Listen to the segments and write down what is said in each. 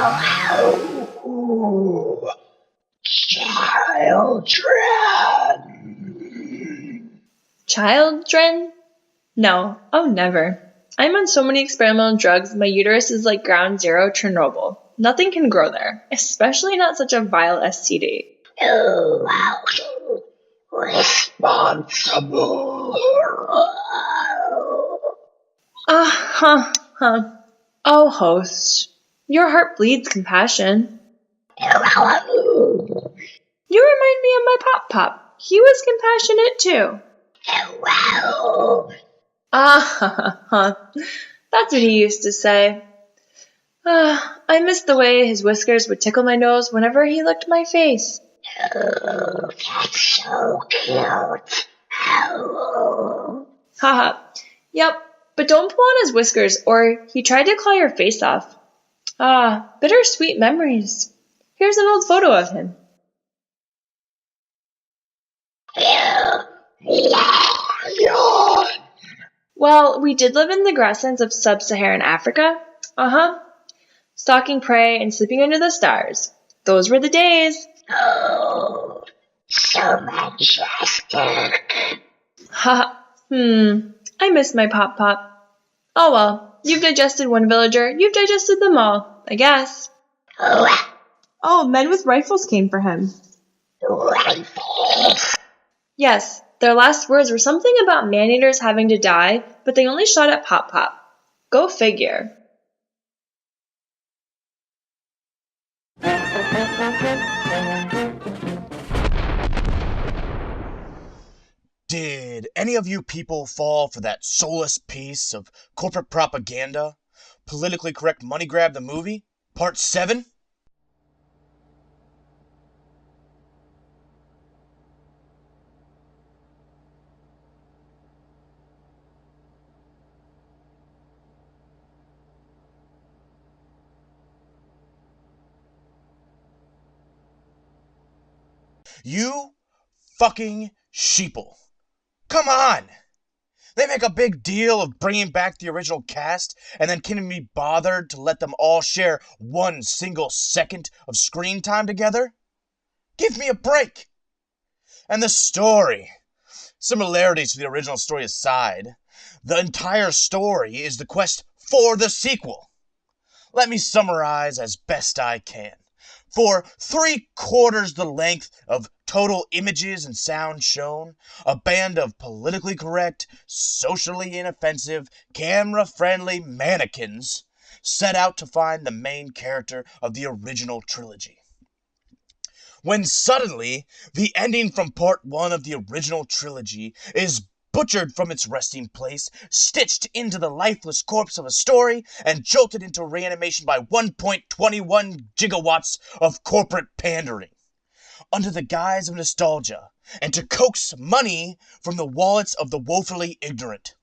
Oh, children. Children? No, oh never. I'm on so many experimental drugs, my uterus is like ground zero Chernobyl. Nothing can grow there, especially not such a vile STD. Oh, responsible. Oh, host, your heart bleeds compassion. You remind me of my Pop-Pop. He was compassionate too. That's what he used to say. I missed the way his whiskers would tickle my nose whenever he licked my face. Oh, that's so cute. Haha. Yep, but don't pull on his whiskers or he tried to claw your face off. Bittersweet memories. Here's an old photo of him. Well, we did live in the grasslands of sub-Saharan Africa. Stalking prey and sleeping under the stars. Those were the days. Oh, so majestic. I miss my Pop-Pop. Oh well, you've digested one villager, you've digested them all, I guess. Oh, men with rifles came for him. Rifles? Yes, their last words were something about man-eaters having to die, but they only shot at Pop-Pop. Go figure. Did any of you people fall for that soulless piece of corporate propaganda? Politically Correct Money Grab the Movie? Part 7? You fucking sheeple. Come on! They make a big deal of bringing back the original cast and then can't be bothered to let them all share one single second of screen time together? Give me a break! And the story. Similarities to the original story aside, the entire story is the quest for the sequel. Let me summarize as best I can. For 3/4 the length of total images and sound shown, a band of politically correct, socially inoffensive, camera-friendly mannequins set out to find the main character of the original trilogy. When suddenly, the ending from part 1 of the original trilogy is butchered from its resting place, stitched into the lifeless corpse of a story, and jolted into reanimation by 1.21 gigawatts of corporate pandering. Under the guise of nostalgia, and to coax money from the wallets of the woefully ignorant.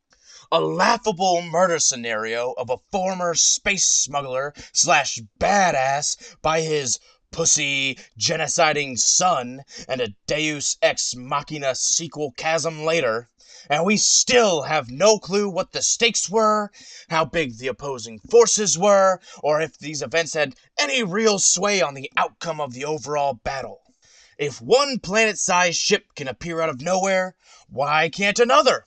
A laughable murder scenario of a former space smuggler / badass by his pussy genociding son and a Deus Ex Machina sequel chasm later, and we still have no clue what the stakes were, how big the opposing forces were, or if these events had any real sway on the outcome of the overall battle. If one planet-sized ship can appear out of nowhere, why can't another?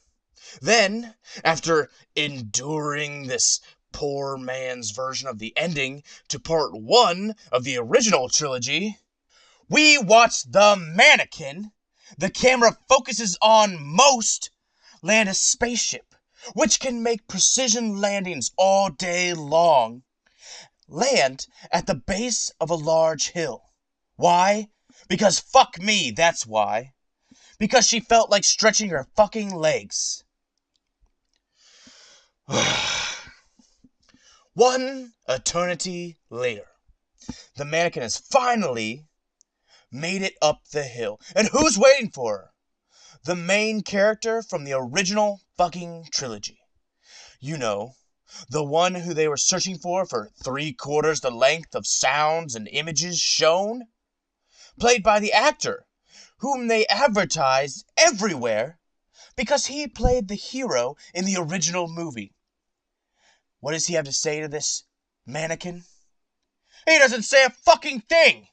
Then, after enduring this poor man's version of the ending to part 1 of the original trilogy, we watch the mannequin the camera focuses on most land a spaceship, which can make precision landings all day long, land at the base of a large hill. Why? Because fuck me, that's why. Because she felt like stretching her fucking legs. One eternity later, the mannequin has finally made it up the hill. And who's waiting for her? The main character from the original fucking trilogy. You know, the one who they were searching for 3/4 the length of sounds and images shown. Played by the actor, whom they advertised everywhere because he played the hero in the original movie. What does he have to say to this mannequin? He doesn't say a fucking thing.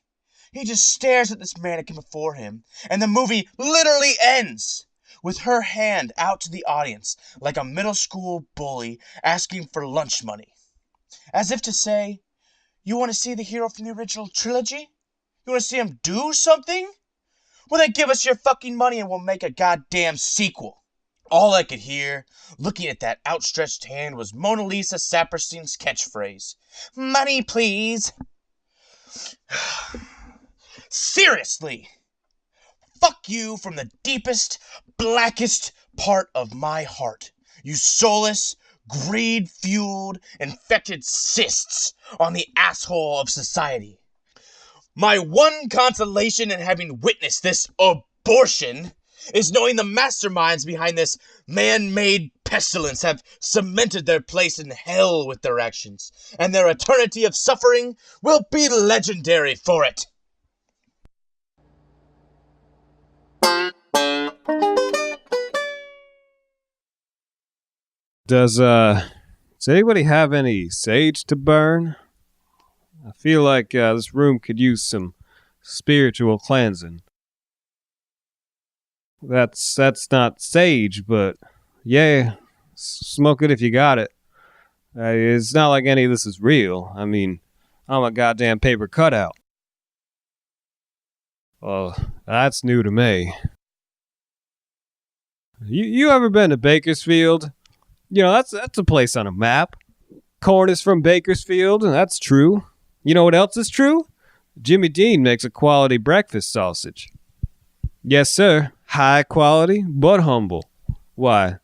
He just stares at this mannequin before him, and the movie literally ends with her hand out to the audience like a middle school bully asking for lunch money. As if to say, you want to see the hero from the original trilogy? You want to see him do something? Well, then give us your fucking money and we'll make a goddamn sequel. All I could hear, looking at that outstretched hand, was Mona Lisa Saperstein's catchphrase. Money, please. Seriously. Fuck you from the deepest, blackest part of my heart. You soulless, greed-fueled, infected cysts on the asshole of society. My one consolation in having witnessed this abortion is knowing the masterminds behind this man-made pestilence have cemented their place in hell with their actions, and their eternity of suffering will be legendary for it. Does anybody have any sage to burn? I feel like this room could use some spiritual cleansing. That's not sage, but yeah, smoke it if you got it. It's not like any of this is real. I mean, I'm a goddamn paper cutout. Well, that's new to me. You ever been to Bakersfield? You know, that's a place on a map. Corn is from Bakersfield, and that's true. You know what else is true? Jimmy Dean makes a quality breakfast sausage. Yes, sir. High quality, but humble. Why,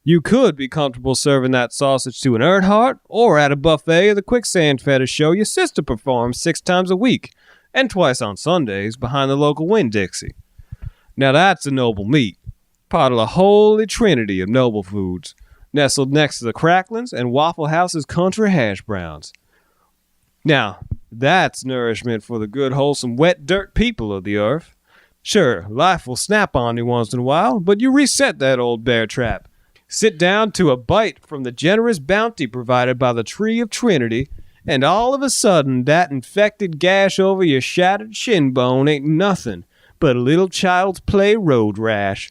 you could be comfortable serving that sausage to an Earnhardt or at a buffet of the quicksand fetish show your sister performs 6 times a week and twice on Sundays behind the local Winn-Dixie. Now that's a noble meat, part of the holy-trinity of noble foods, nestled next to the Cracklins and Waffle House's country hash browns. Now, that's nourishment for the good, wholesome, wet dirt people of the earth. Sure, life will snap on you once in a while, but you reset that old bear trap. Sit down to a bite from the generous bounty provided by the Tree of Trinity, and all of a sudden that infected gash over your shattered shin bone ain't nothing but a little child's play road rash.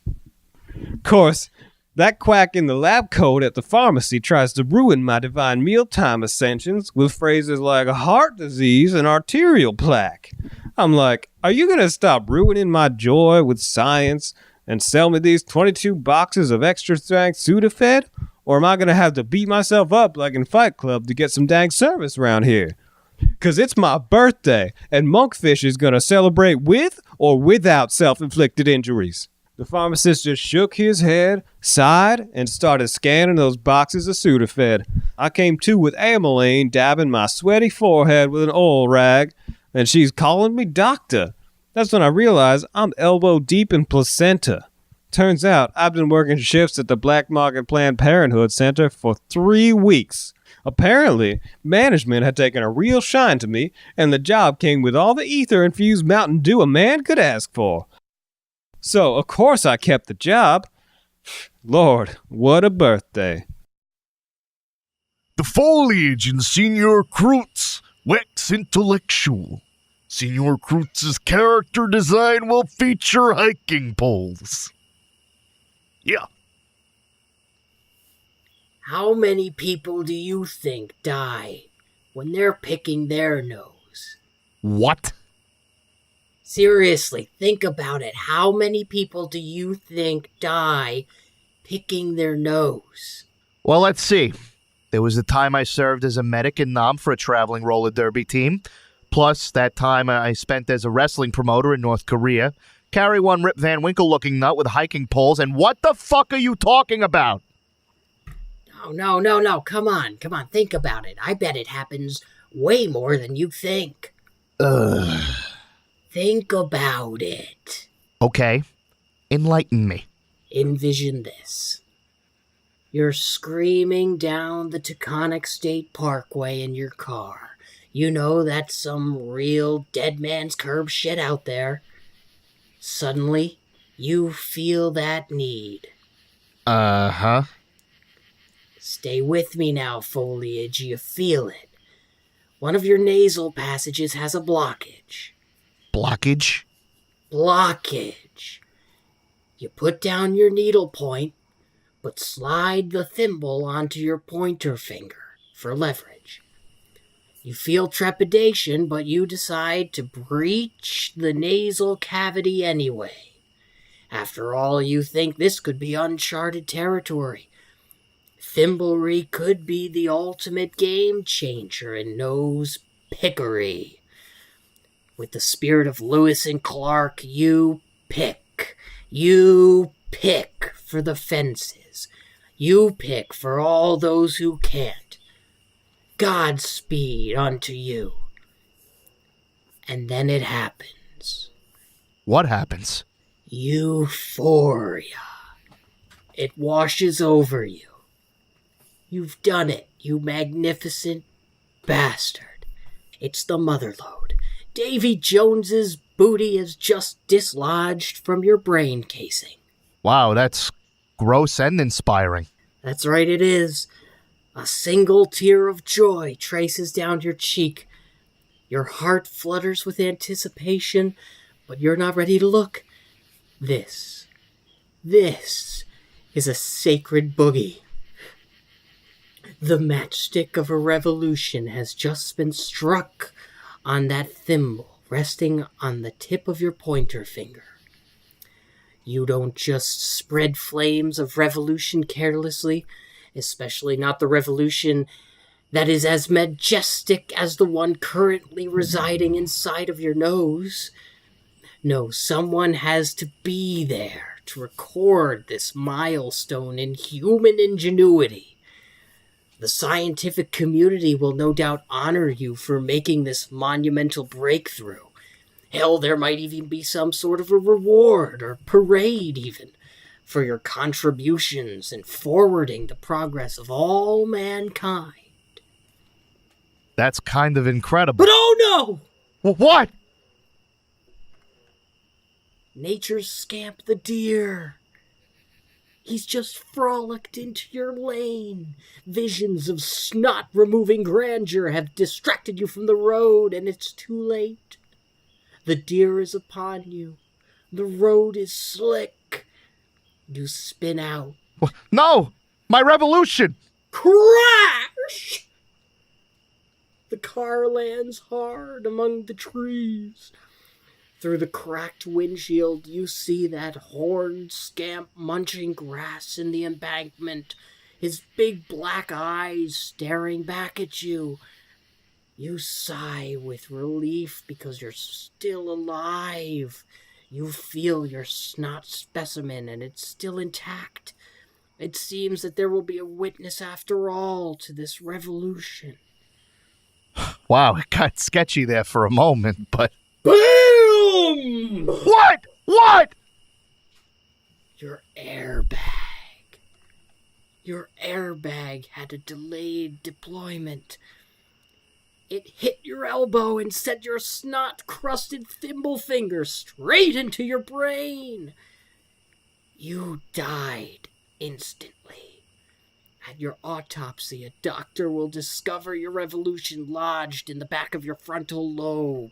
Of course, that quack in the lab coat at the pharmacy tries to ruin my divine mealtime ascensions with phrases like heart disease and arterial plaque. I'm like, are you going to stop ruining my joy with science and sell me these 22 boxes of extra strength Sudafed? Or am I going to have to beat myself up like in Fight Club to get some dang service around here? Because it's my birthday, and Monkfish is going to celebrate with or without self-inflicted injuries. The pharmacist just shook his head, sighed, and started scanning those boxes of Sudafed. I came to with Ameline dabbing my sweaty forehead with an oil rag, and she's calling me doctor. That's when I realized I'm elbow deep in placenta. Turns out I've been working shifts at the Black Market Planned Parenthood Center for 3 weeks. Apparently, management had taken a real shine to me, and the job came with all the ether-infused Mountain Dew a man could ask for. So, of course I kept the job. Lord, what a birthday. The foliage in Senor Crouts wax intellectual. Senor Crouts' character design will feature hiking poles. Yeah. How many people do you think die when they're picking their nose? What? Seriously, think about it. How many people do you think die picking their nose? Well, let's see. There was the time I served as a medic in Nam for a traveling roller derby team. Plus, that time I spent as a wrestling promoter in North Korea. Carry one Rip Van Winkle-looking nut with hiking poles, and what the fuck are you talking about? No. Come on. Think about it. I bet it happens way more than you think. Ugh. Think about it. Okay. Enlighten me. Envision this. You're screaming down the Taconic State Parkway in your car. You know that's some real dead man's curb shit out there. Suddenly, you feel that need. Uh-huh. Stay with me now, Foliage. You feel it. One of your nasal passages has a blockage. Blockage? Blockage. You put down your needle point, but slide the thimble onto your pointer finger for leverage. You feel trepidation, but you decide to breach the nasal cavity anyway. After all, you think this could be uncharted territory. Thimblery could be the ultimate game changer in nose pickery. With the spirit of Lewis and Clark, you pick. You pick for the fences. You pick for all those who can't. Godspeed unto you. And then it happens. What happens? Euphoria. It washes over you. You've done it, you magnificent bastard. It's the mother lode. Davy Jones's booty is just dislodged from your brain casing. Wow, that's gross and inspiring. That's right, it is. A single tear of joy traces down your cheek. Your heart flutters with anticipation, but you're not ready to look. This is a sacred boogie. The matchstick of a revolution has just been struck on that thimble resting on the tip of your pointer finger. You don't just spread flames of revolution carelessly, especially not the revolution that is as majestic as the one currently residing inside of your nose. No, someone has to be there to record this milestone in human ingenuity. The scientific community will no doubt honor you for making this monumental breakthrough. Hell, there might even be some sort of a reward or parade even for your contributions in forwarding the progress of all mankind. That's kind of incredible. But oh no! What? Nature's scamp the deer. He's just frolicked into your lane. Visions of snot-removing grandeur have distracted you from the road, and it's too late. The deer is upon you. The road is slick. You spin out. No! My revolution! Crash! The car lands hard among the trees. Through the cracked windshield, you see that horned scamp munching grass in the embankment, his big black eyes staring back at you. You sigh with relief because you're still alive. You feel your snot specimen and it's still intact. It seems that there will be a witness after all to this revolution. Wow, it got sketchy there for a moment, but... BOOM! What? What? Your airbag. Your airbag had a delayed deployment. It hit your elbow and sent your snot-crusted thimble finger straight into your brain. You died instantly. At your autopsy, a doctor will discover your revolution lodged in the back of your frontal lobe.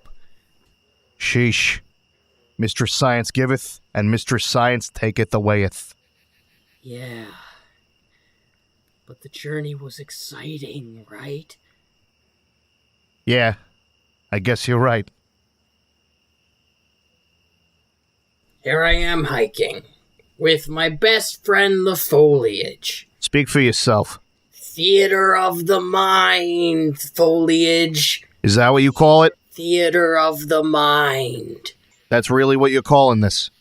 Sheesh. Mr. Science giveth, and Mr. Science taketh awayeth. Yeah. But the journey was exciting, right? Yeah, I guess you're right. Here I am hiking, with my best friend the Foliage. Speak for yourself. Theater of the mind, Foliage. Is that what you call it? Theater of the mind. That's really what you're calling this?